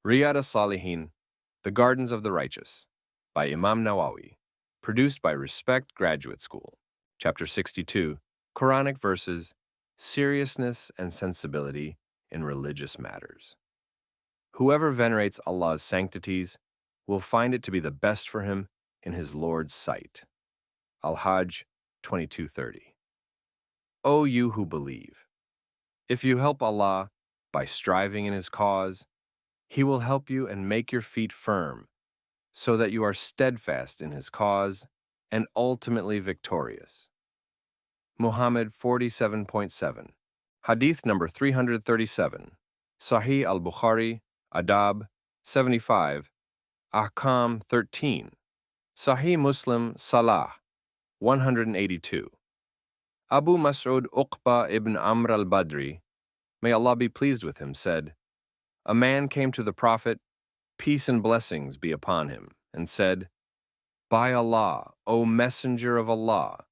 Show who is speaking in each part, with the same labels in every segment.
Speaker 1: Riyad As-Salihin, The Gardens of the Righteous, by Imam Nawawi, produced by Respect Graduate School. Chapter 62, Quranic verses, Seriousness and Sensibility in Religious Matters. Whoever venerates Allah's sanctities will find it to be the best for him in his Lord's sight. Al-Hajj 22:30. O you who believe, if you help Allah by striving in His cause, He will help you and make your feet firm, so that you are steadfast in His cause and ultimately victorious. Muhammad 47.7. Hadith number 337. Sahih al-Bukhari, Adab 75, Ahkam 13. Sahih Muslim, Salah 182. Abu Mas'ud Uqba ibn Amr al-Badri, may Allah be pleased with him, said, a man came to the Prophet, peace and blessings be upon him, and said, by Allah, O Messenger of Allah,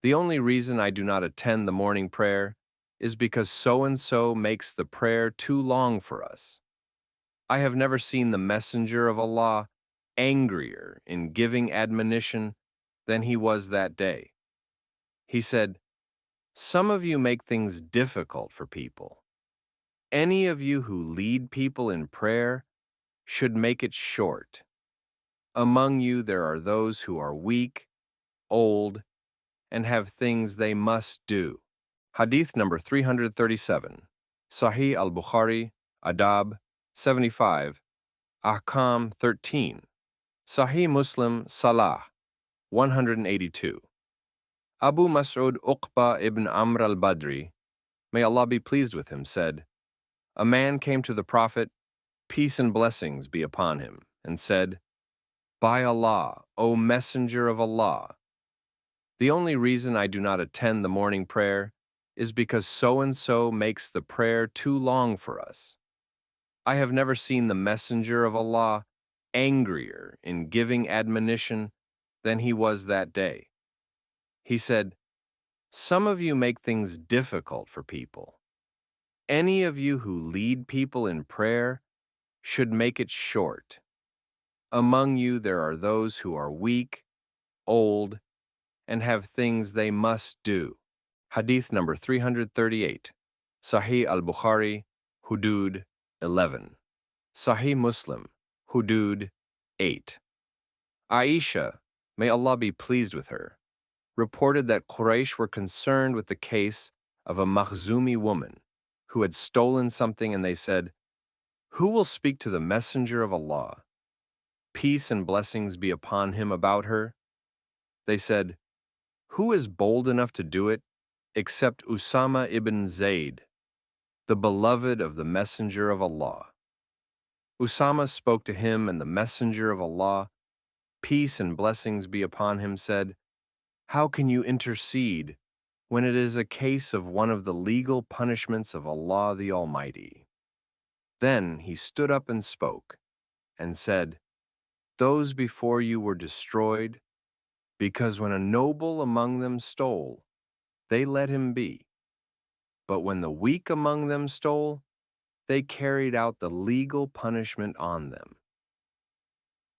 Speaker 1: the only reason I do not attend the morning prayer is because so-and-so makes the prayer too long for us. I have never seen the Messenger of Allah angrier in giving admonition than he was that day. He said, some of you make things difficult for people. Any of you who lead people in prayer should make it short. Among you there are those who are weak, old, and have things they must do. Hadith number 337. Sahih al-Bukhari, Adab 75, Ahkam 13. Sahih Muslim, Salah 182. Abu Mas'ud Uqba ibn Amr al-Badri, may Allah be pleased with him, said, a man came to the Prophet, peace and blessings be upon him, and said, by Allah, O Messenger of Allah, the only reason I do not attend the morning prayer is because so-and-so makes the prayer too long for us. I have never seen the Messenger of Allah angrier in giving admonition than he was that day. He said, some of you make things difficult for people. Any of you who lead people in prayer should make it short. Among you there are those who are weak, old, and have things they must do. Hadith number 338. Sahih al-Bukhari, Hudud 11. Sahih Muslim, Hudud 8. Aisha, may Allah be pleased with her, reported that Quraysh were concerned with the case of a Makhzumi woman who had stolen something, and they said, who will speak to the Messenger of Allah? Peace and blessings be upon him about her. They said, who is bold enough to do it except Usama ibn Zayd, the beloved of the Messenger of Allah? Usama spoke to him, and the Messenger of Allah, peace and blessings be upon him, said, how can you intercede when it is a case of one of the legal punishments of Allah the Almighty? Then he stood up and spoke, and said, those before you were destroyed, because when a noble among them stole, they let him be. But when the weak among them stole, they carried out the legal punishment on them.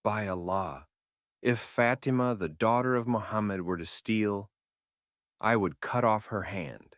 Speaker 1: By Allah, if Fatima, the daughter of Muhammad, were to steal, I would cut off her hand.